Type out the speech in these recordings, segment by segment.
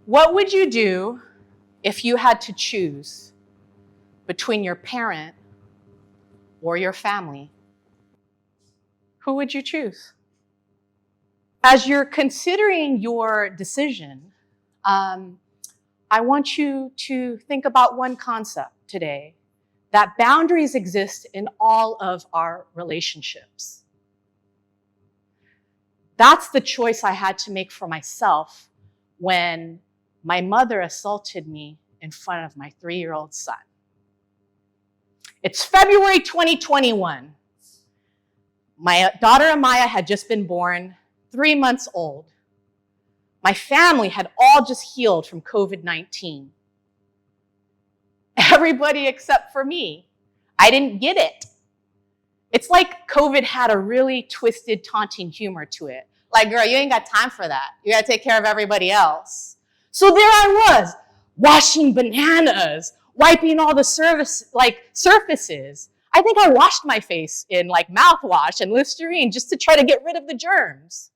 What would you do if you had to choose between your parent or your family? Who would you choose? As you're considering your decision, I want you to think about one concept today, that boundaries exist in all of our relationships. That's the choice I had to make for myself when my mother assaulted me in front of my 3-year-old son. It's February 2021. My daughter Amaya had just been born, 3 months old. My family had all just healed from COVID-19. Everybody except for me. I didn't get it. It's like COVID had a really twisted, taunting humor to it. Like, girl, you ain't got time for that. You gotta take care of everybody else. So there I was, washing bananas, wiping all the surfaces. I think I washed my face in mouthwash and Listerine just to try to get rid of the germs.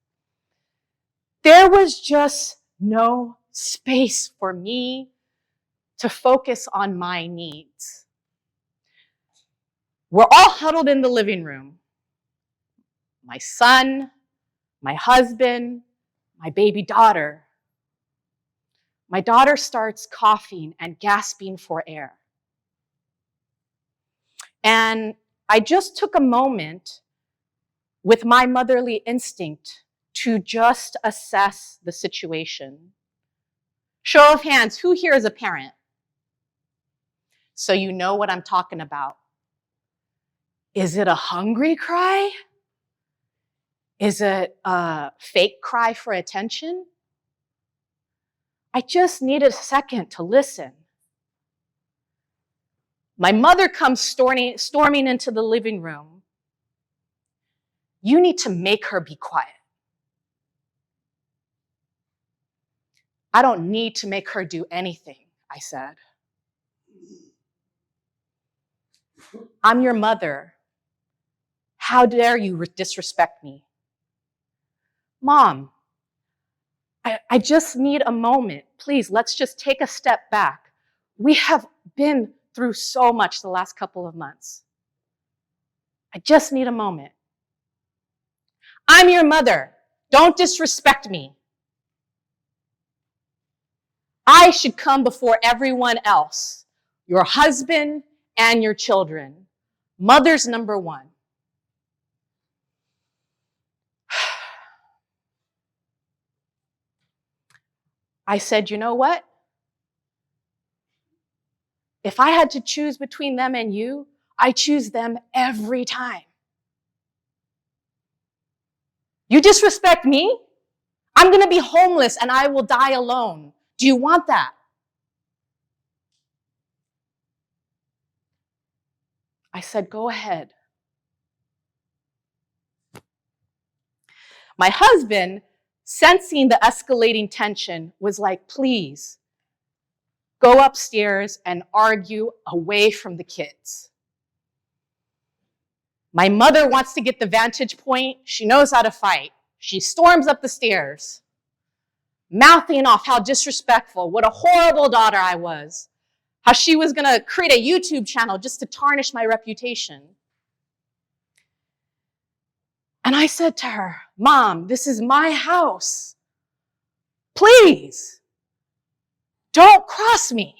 There was just no space for me to focus on my needs. We're all huddled in the living room. My son, my husband, my baby daughter. My daughter starts coughing and gasping for air. And I just took a moment with my motherly instinct to just assess the situation. Show of hands, who here is a parent? So you know what I'm talking about. Is it a hungry cry? Is it a fake cry for attention? I just needed a second to listen. My mother comes storming into the living room. You need to make her be quiet. I don't need to make her do anything, I said. I'm your mother. How dare you disrespect me? Mom, I just need a moment. Please, let's just take a step back. We have been through so much the last couple of months. I just need a moment. I'm your mother. Don't disrespect me. I should come before everyone else, your husband and your children. Mother's number one. I said, you know what? If I had to choose between them and you, I choose them every time. You disrespect me, I'm going to be homeless and I will die alone. Do you want that? I said, go ahead. My husband, sensing the escalating tension, was like, please, go upstairs and argue away from the kids. My mother wants to get the vantage point. She knows how to fight. She storms up the stairs, mouthing off how disrespectful, what a horrible daughter I was, how she was going to create a YouTube channel just to tarnish my reputation. And I said to her, Mom, this is my house. Please, don't cross me.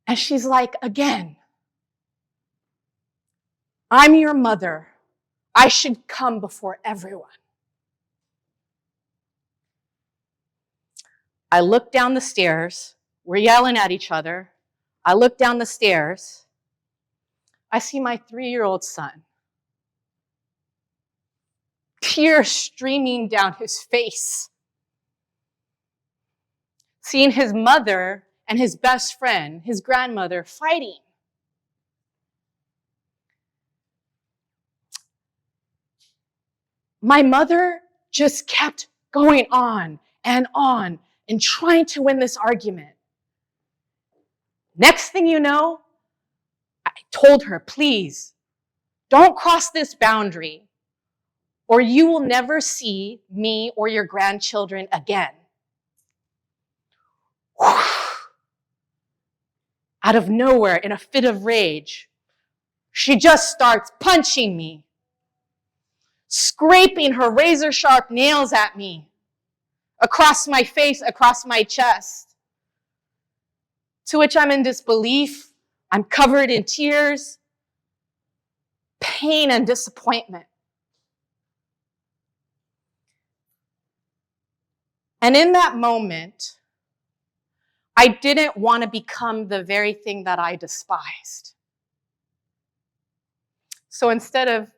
And she's like, again, I'm your mother. I should come before everyone. I look down the stairs. We're yelling at each other. I look down the stairs. I see my 3-year-old son. Tears streaming down his face. Seeing his mother and his best friend, his grandmother, fighting. My mother just kept going on and trying to win this argument. Next thing you know, I told her, please, don't cross this boundary, or you will never see me or your grandchildren again. Out of nowhere, in a fit of rage, she just starts punching me, scraping her razor-sharp nails at me, across my face, across my chest. To which I'm in disbelief. I'm covered in tears, pain, and disappointment. And in that moment, I didn't want to become the very thing that I despised. So instead of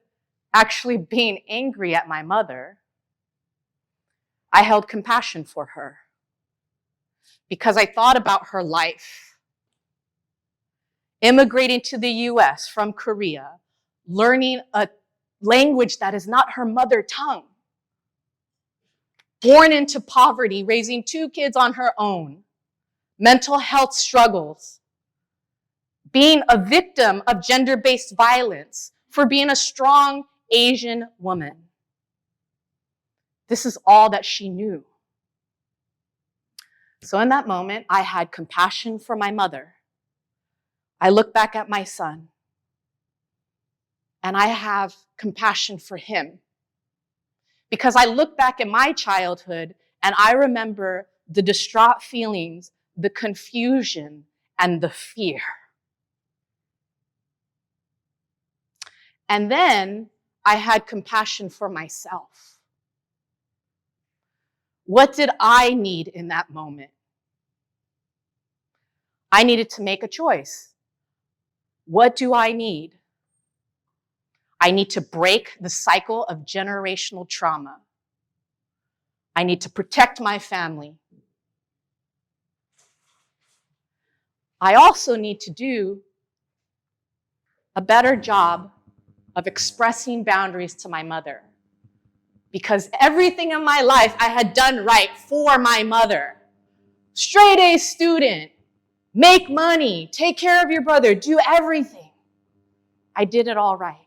actually being angry at my mother, I held compassion for her because I thought about her life. Immigrating to the US from Korea, learning a language that is not her mother tongue. Born into poverty, raising 2 kids on her own, mental health struggles, being a victim of gender-based violence for being a strong Asian woman. This is all that she knew. So in that moment, I had compassion for my mother. I look back at my son, and I have compassion for him. Because I look back at my childhood, and I remember the distraught feelings, the confusion, and the fear. And then I had compassion for myself. What did I need in that moment? I needed to make a choice. What do I need? I need to break the cycle of generational trauma. I need to protect my family. I also need to do a better job of expressing boundaries to my mother. Because everything in my life I had done right for my mother. Straight A student, make money, take care of your brother, do everything. I did it all right.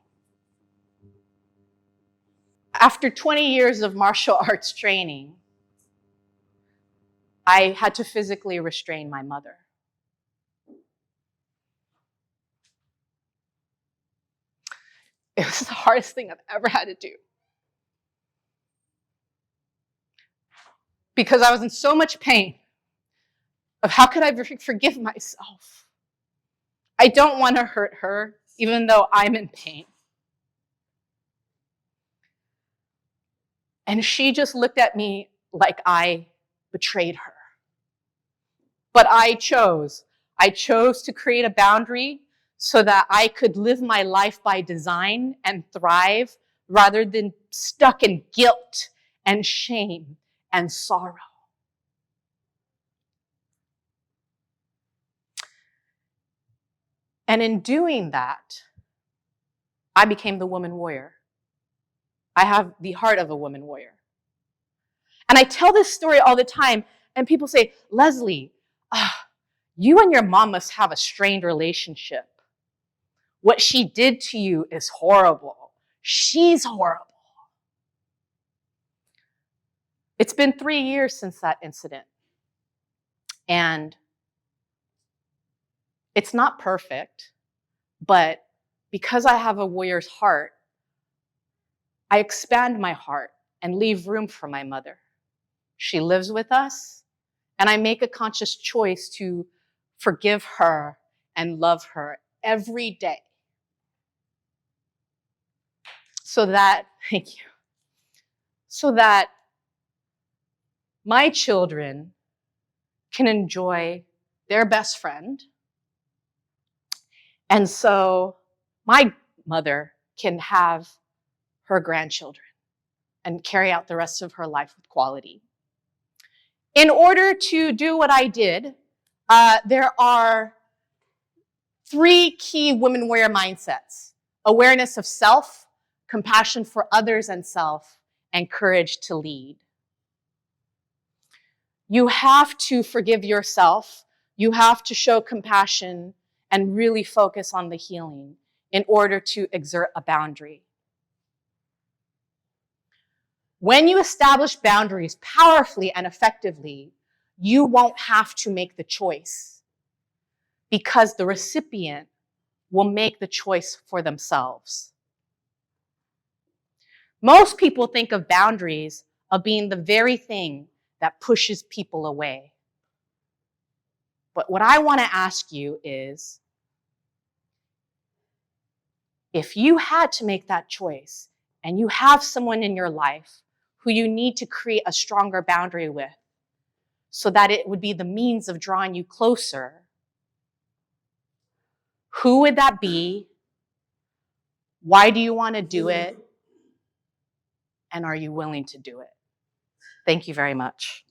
After 20 years of martial arts training, I had to physically restrain my mother. It was the hardest thing I've ever had to do. Because I was in so much pain of how could I forgive myself? I don't want to hurt her, even though I'm in pain. And she just looked at me like I betrayed her. But I chose to create a boundary so that I could live my life by design and thrive rather than stuck in guilt and shame and sorrow. And in doing that, I became the woman warrior. I have the heart of a woman warrior. And I tell this story all the time, and people say, Leslie, you and your mom must have a strained relationship. What she did to you is horrible. She's horrible. It's been 3 years since that incident. And it's not perfect, but because I have a warrior's heart, I expand my heart and leave room for my mother. She lives with us, and I make a conscious choice to forgive her and love her every day. So that, thank you, so that my children can enjoy their best friend. And so my mother can have her grandchildren and carry out the rest of her life with quality. In order to do what I did, there are 3 key women warrior mindsets: awareness of self, compassion for others and self, and courage to lead. You have to forgive yourself. You have to show compassion and really focus on the healing in order to exert a boundary. When you establish boundaries powerfully and effectively, you won't have to make the choice because the recipient will make the choice for themselves. Most people think of boundaries of being the very thing that pushes people away. But what I want to ask you is, if you had to make that choice and you have someone in your life who you need to create a stronger boundary with so that it would be the means of drawing you closer, who would that be? Why do you want to do it? And are you willing to do it? Thank you very much.